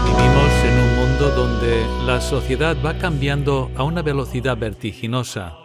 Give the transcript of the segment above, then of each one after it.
Vivimos en un mundo donde la sociedad va cambiando a una velocidad vertiginosa.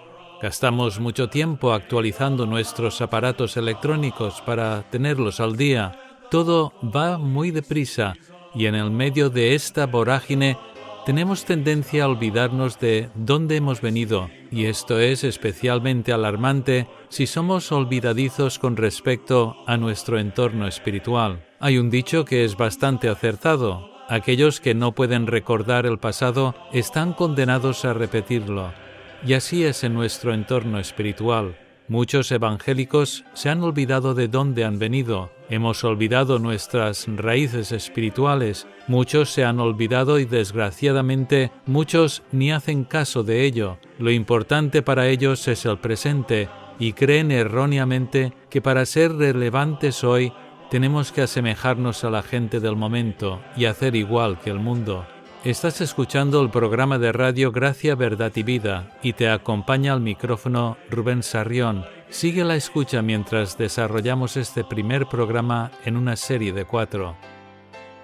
Gastamos mucho tiempo actualizando nuestros aparatos electrónicos para tenerlos al día. Todo va muy deprisa y en el medio de esta vorágine tenemos tendencia a olvidarnos de dónde hemos venido, y esto es especialmente alarmante si somos olvidadizos con respecto a nuestro entorno espiritual. Hay un dicho que es bastante acertado: aquellos que no pueden recordar el pasado están condenados a repetirlo. Y así es en nuestro entorno espiritual. Muchos evangélicos se han olvidado de dónde han venido. Hemos olvidado nuestras raíces espirituales. Muchos se han olvidado y desgraciadamente muchos ni hacen caso de ello. Lo importante para ellos es el presente y creen erróneamente que para ser relevantes hoy tenemos que asemejarnos a la gente del momento y hacer igual que el mundo. Estás escuchando el programa de radio Gracia, Verdad y Vida y te acompaña al micrófono Rubén Sarrión. Sigue la escucha mientras desarrollamos este primer programa en una serie de 4.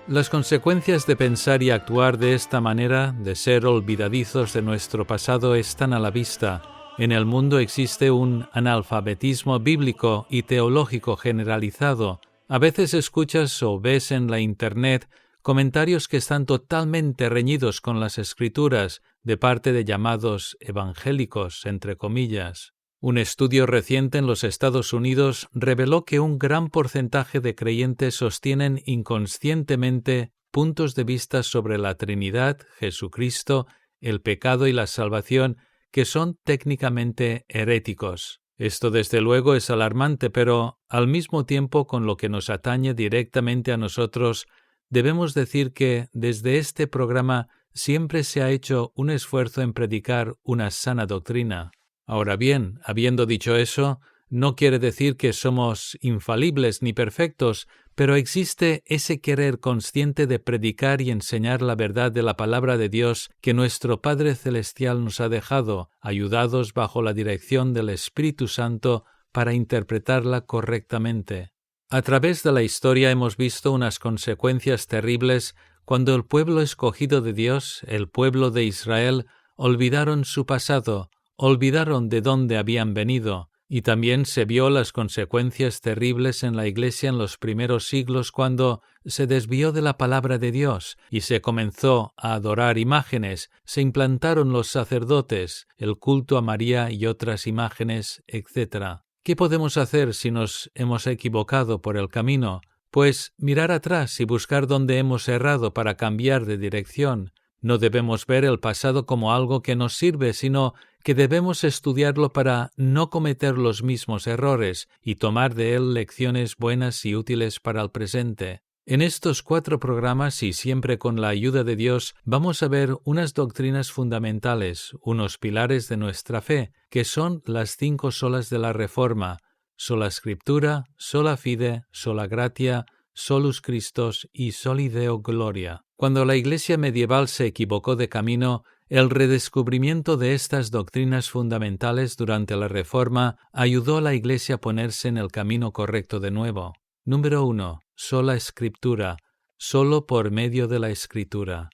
Las consecuencias de pensar y actuar de esta manera, de ser olvidadizos de nuestro pasado, están a la vista. En el mundo existe un analfabetismo bíblico y teológico generalizado. A veces escuchas o ves en la Internet comentarios que están totalmente reñidos con las Escrituras de parte de llamados evangélicos, entre comillas. Un estudio reciente en los Estados Unidos reveló que un gran porcentaje de creyentes sostienen inconscientemente puntos de vista sobre la Trinidad, Jesucristo, el pecado y la salvación que son técnicamente heréticos. Esto desde luego es alarmante, pero al mismo tiempo con lo que nos atañe directamente a nosotros, debemos decir que desde este programa siempre se ha hecho un esfuerzo en predicar una sana doctrina. Ahora bien, habiendo dicho eso, no quiere decir que somos infalibles ni perfectos, pero existe ese querer consciente de predicar y enseñar la verdad de la palabra de Dios que nuestro Padre Celestial nos ha dejado, ayudados bajo la dirección del Espíritu Santo para interpretarla correctamente. A través de la historia hemos visto unas consecuencias terribles cuando el pueblo escogido de Dios, el pueblo de Israel, olvidaron su pasado, olvidaron de dónde habían venido, y también se vio las consecuencias terribles en la Iglesia en los primeros siglos cuando se desvió de la palabra de Dios y se comenzó a adorar imágenes, se implantaron los sacerdotes, el culto a María y otras imágenes, etc. ¿Qué podemos hacer si nos hemos equivocado por el camino? Pues mirar atrás y buscar dónde hemos errado para cambiar de dirección. No debemos ver el pasado como algo que nos sirve, sino que debemos estudiarlo para no cometer los mismos errores y tomar de él lecciones buenas y útiles para el presente. En estos 4 programas y siempre con la ayuda de Dios vamos a ver unas doctrinas fundamentales, unos pilares de nuestra fe, que son las 5 solas de la Reforma: sola Scriptura, sola fide, sola gratia, solus Christus y soli Deo gloria. Cuando la Iglesia medieval se equivocó de camino, el redescubrimiento de estas doctrinas fundamentales durante la Reforma ayudó a la Iglesia a ponerse en el camino correcto de nuevo. Número 1. Sola Escritura, solo por medio de la Escritura.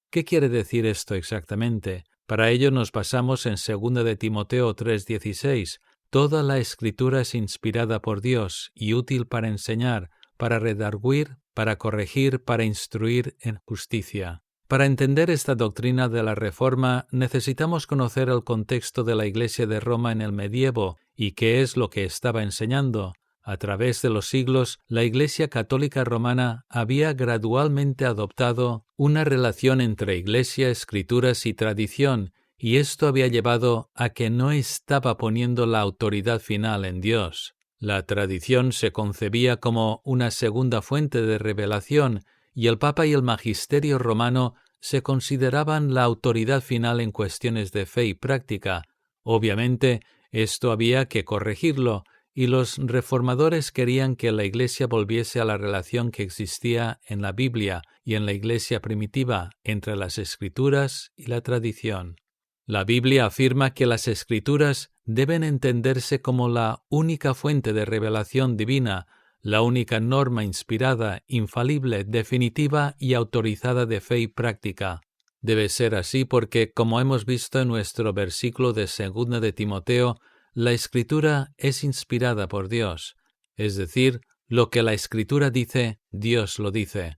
¿Qué quiere decir esto exactamente? Para ello nos basamos en 2 de Timoteo 3:16. Toda la Escritura es inspirada por Dios y útil para enseñar, para redarguir, para corregir, para instruir en justicia. Para entender esta doctrina de la Reforma necesitamos conocer el contexto de la Iglesia de Roma en el medievo y qué es lo que estaba enseñando. A través de los siglos, la Iglesia Católica Romana había gradualmente adoptado una relación entre Iglesia, Escrituras y tradición, y esto había llevado a que no estaba poniendo la autoridad final en Dios. La tradición se concebía como una segunda fuente de revelación, y el Papa y el Magisterio romano se consideraban la autoridad final en cuestiones de fe y práctica. Obviamente, esto había que corregirlo, y los reformadores querían que la Iglesia volviese a la relación que existía en la Biblia y en la Iglesia primitiva entre las Escrituras y la tradición. La Biblia afirma que las Escrituras deben entenderse como la única fuente de revelación divina, la única norma inspirada, infalible, definitiva y autorizada de fe y práctica. Debe ser así porque, como hemos visto en nuestro versículo de 2 de Timoteo, la Escritura es inspirada por Dios, es decir, lo que la Escritura dice, Dios lo dice.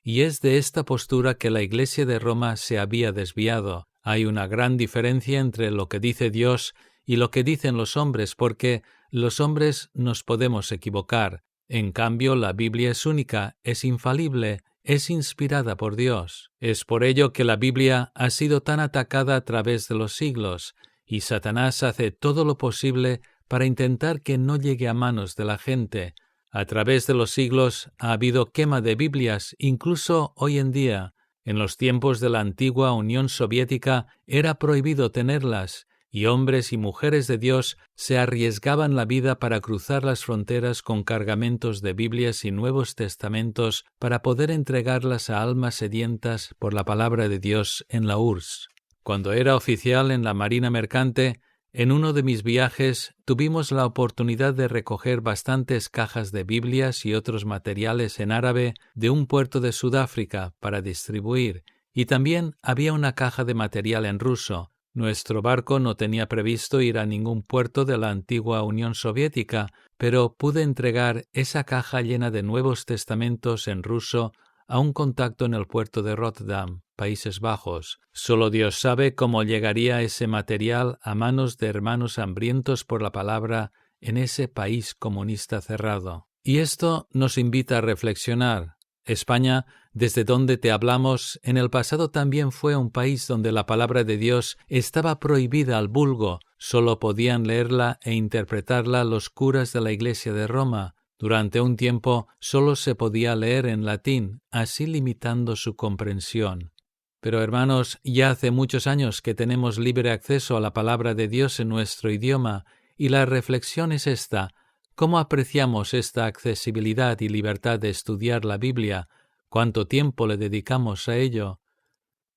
Y es de esta postura que la Iglesia de Roma se había desviado. Hay una gran diferencia entre lo que dice Dios y lo que dicen los hombres, porque los hombres nos podemos equivocar. En cambio, la Biblia es única, es infalible, es inspirada por Dios. Es por ello que la Biblia ha sido tan atacada a través de los siglos, y Satanás hace todo lo posible para intentar que no llegue a manos de la gente. A través de los siglos ha habido quema de Biblias, incluso hoy en día. En los tiempos de la antigua Unión Soviética era prohibido tenerlas, y hombres y mujeres de Dios se arriesgaban la vida para cruzar las fronteras con cargamentos de Biblias y Nuevos Testamentos para poder entregarlas a almas sedientas por la palabra de Dios en la URSS. Cuando era oficial en la Marina Mercante, en uno de mis viajes tuvimos la oportunidad de recoger bastantes cajas de Biblias y otros materiales en árabe de un puerto de Sudáfrica para distribuir, y también había una caja de material en ruso. Nuestro barco no tenía previsto ir a ningún puerto de la antigua Unión Soviética, pero pude entregar esa caja llena de Nuevos Testamentos en ruso a un contacto en el puerto de Rotterdam, Países Bajos. Solo Dios sabe cómo llegaría ese material a manos de hermanos hambrientos por la palabra en ese país comunista cerrado. Y esto nos invita a reflexionar. España, desde donde te hablamos, en el pasado también fue un país donde la palabra de Dios estaba prohibida al vulgo, solo podían leerla e interpretarla los curas de la Iglesia de Roma. Durante un tiempo solo se podía leer en latín, así limitando su comprensión. Pero hermanos, ya hace muchos años que tenemos libre acceso a la palabra de Dios en nuestro idioma, y la reflexión es esta: ¿cómo apreciamos esta accesibilidad y libertad de estudiar la Biblia? ¿Cuánto tiempo le dedicamos a ello?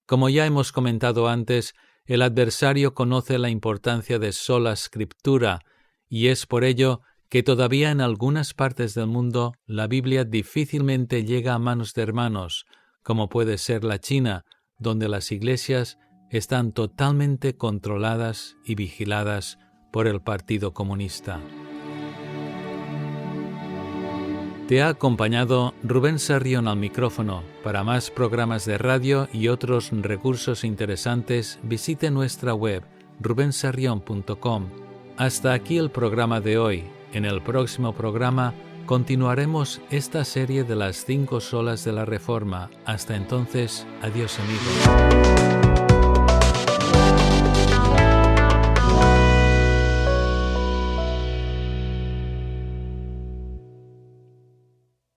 Como ya hemos comentado antes, el adversario conoce la importancia de sola Scriptura, y es por ello que todavía en algunas partes del mundo la Biblia difícilmente llega a manos de hermanos, como puede ser la China, donde las iglesias están totalmente controladas y vigiladas por el Partido Comunista. Te ha acompañado Rubén Sarrión al micrófono. Para más programas de radio y otros recursos interesantes, visite nuestra web rubensarrion.com. Hasta aquí el programa de hoy. En el próximo programa continuaremos esta serie de las 5 solas de la Reforma. Hasta entonces, adiós amigos.